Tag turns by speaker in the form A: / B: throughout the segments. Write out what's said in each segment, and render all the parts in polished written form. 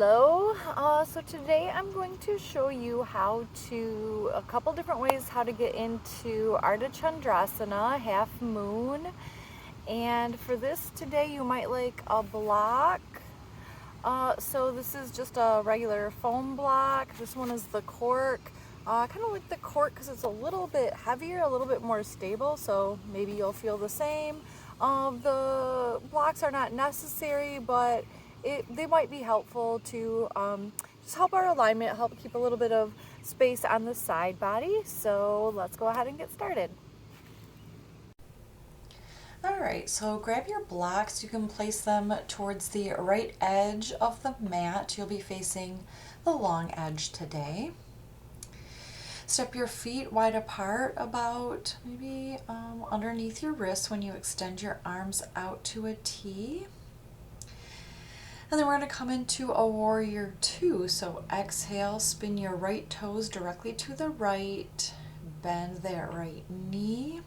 A: Hello, so today I'm going to show you a couple different ways how to get into Ardha Chandrasana, half moon. And for this today you might like a block. So this is just a regular foam block. This one is the cork. I kind of like the cork because it's a little bit heavier, a little bit more stable, so maybe you'll feel the same. The blocks are not necessary, but they might be helpful to just help our alignment, help keep a little bit of space on the side body. So let's go ahead and get started.
B: Alright, so grab your blocks. You can place them towards the right edge of the mat. You'll be facing the long edge today. Step your feet wide apart, about maybe underneath your wrists when you extend your arms out to a T. And then we're going to come into a warrior two. So exhale, spin your right toes directly to the right, bend that right knee,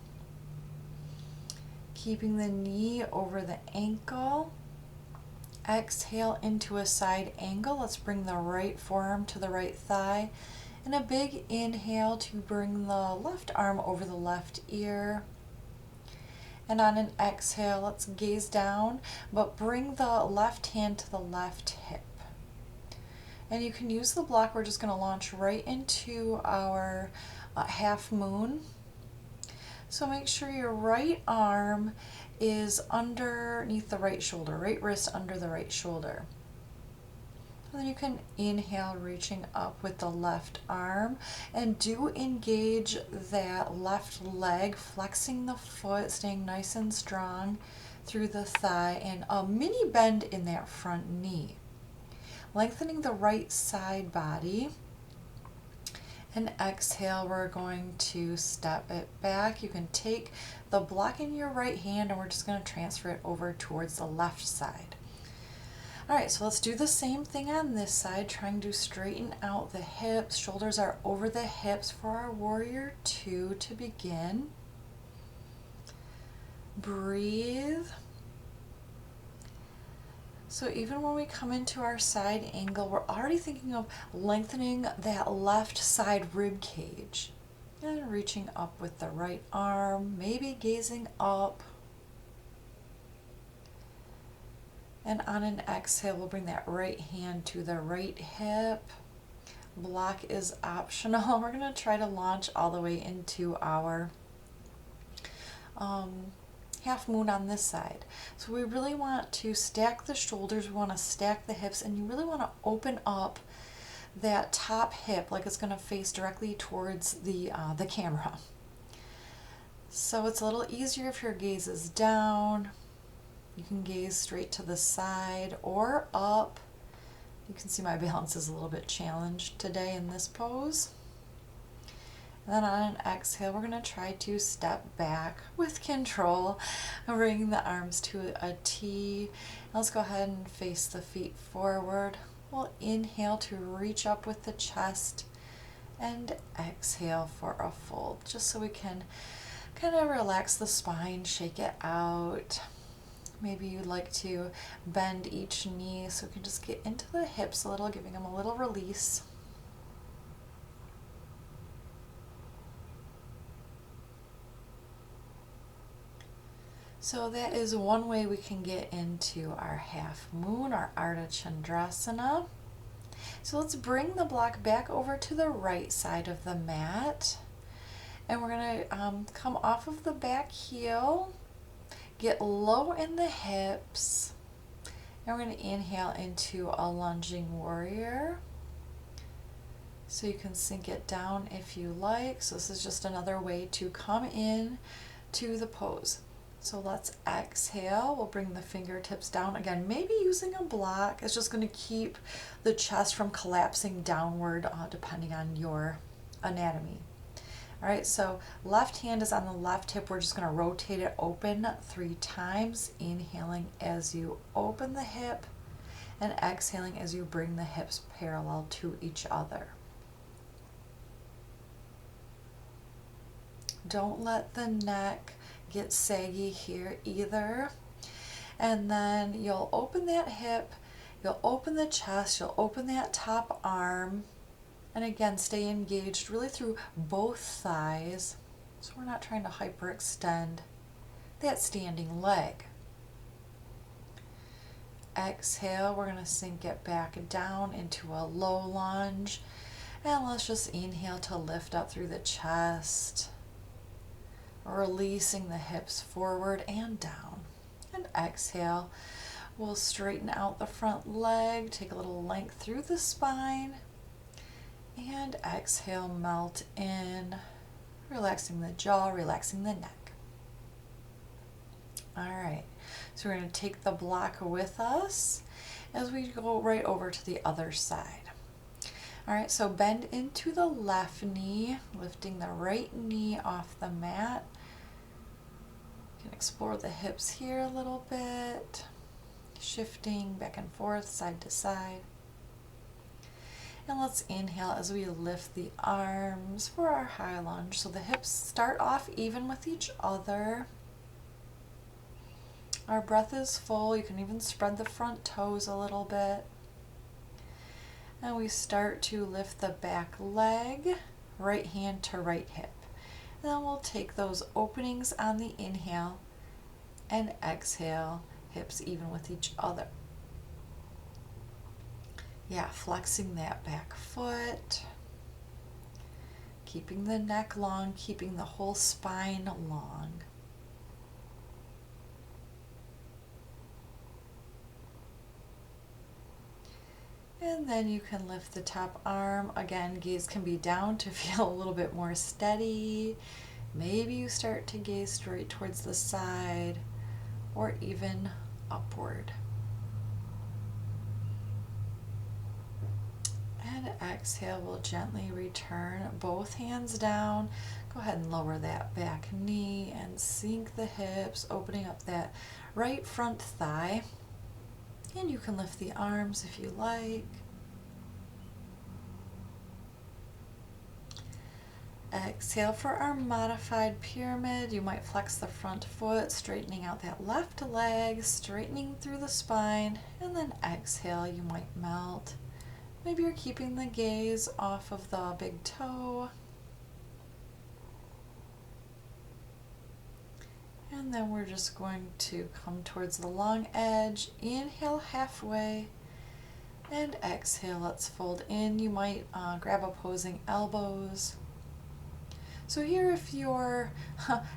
B: keeping the knee over the ankle. Exhale into a side angle. Let's bring the right forearm to the right thigh. And a big inhale to bring the left arm over the left ear. And on an exhale, let's gaze down, but bring the left hand to the left hip. And you can use the block. We're just going to launch right into our half moon. So make sure your right arm is underneath the right shoulder, right wrist under the right shoulder. And then you can inhale, reaching up with the left arm, and do engage that left leg, flexing the foot, staying nice and strong through the thigh, and a mini bend in that front knee. Lengthening the right side body. And exhale, we're going to step it back. You can take the block in your right hand and we're just going to transfer it over towards the left side. All right, so let's do the same thing on this side, trying to straighten out the hips. Shoulders are over the hips for our warrior two to begin. Breathe. So even when we come into our side angle, we're already thinking of lengthening that left side rib cage. And reaching up with the right arm, maybe gazing up. And on an exhale, we'll bring that right hand to the right hip. Block is optional. We're going to try to launch all the way into our half moon on this side. So we really want to stack the shoulders, we want to stack the hips, and you really want to open up that top hip like it's going to face directly towards the camera. So it's a little easier if your gaze is down. You can gaze straight to the side or up. You can see my balance is a little bit challenged today in this pose. And then on an exhale, we're going to try to step back with control, bringing the arms to a T. Let's go ahead and face the feet forward. We'll inhale to reach up with the chest and exhale for a fold, just so we can kind of relax the spine, shake it out. Maybe you'd like to bend each knee so we can just get into the hips a little, giving them a little release. So that is one way we can get into our half moon, our Ardha Chandrasana. So let's bring the block back over to the right side of the mat. And we're going to come off of the back heel, get low in the hips, and we're going to inhale into a lunging warrior. So you can sink it down if you like. So this is just another way to come in to the pose. So let's exhale. We'll bring the fingertips down. Again, maybe using a block. It's just going to keep the chest from collapsing downward depending on your anatomy. All right, so left hand is on the left hip. We're just going to rotate it open 3 times, inhaling as you open the hip and exhaling as you bring the hips parallel to each other. Don't let the neck get saggy here either. And then you'll open that hip You'll open the chest, you'll open that top arm, and again, stay engaged really through both thighs. So we're not trying to hyperextend that standing leg. Exhale, we're going to sink it back down into a low lunge. And let's just inhale to lift up through the chest, releasing the hips forward and down. And exhale, we'll straighten out the front leg, take a little length through the spine. And exhale, melt in, relaxing the jaw, relaxing the neck. All right, so we're going to take the block with us as we go right over to the other side. All right, so bend into the left knee, lifting the right knee off the mat. You can explore the hips here a little bit, shifting back and forth, side to side. And let's inhale as we lift the arms for our high lunge. So the hips start off even with each other. Our breath is full. You can even spread the front toes a little bit. And we start to lift the back leg, right hand to right hip. Then we'll take those openings on the inhale and exhale, hips even with each other. Yeah, flexing that back foot, keeping the neck long, keeping the whole spine long. And then you can lift the top arm. Again, gaze can be down to feel a little bit more steady. Maybe you start to gaze straight towards the side or even upward. And exhale, we'll gently return both hands down. Go ahead and lower that back knee and sink the hips, opening up that right front thigh. And you can lift the arms if you like. Exhale for our modified pyramid. You might flex the front foot, straightening out that left leg, straightening through the spine, and then exhale, you might melt. Maybe you're keeping the gaze off of the big toe. And then we're just going to come towards the long edge. Inhale halfway and exhale. Let's fold in. You might grab opposing elbows. So here, if your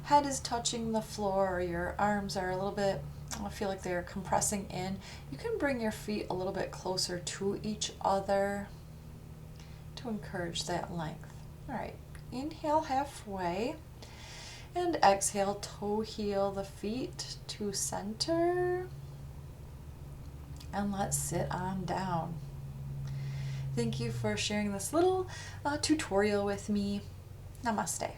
B: head is touching the floor or your arms are a little bit, I feel like they're compressing in, you can bring your feet a little bit closer to each other to encourage that length. All right, inhale halfway. And exhale, toe heel the feet to center. And let's sit on down. Thank you for sharing this little tutorial with me. Namaste.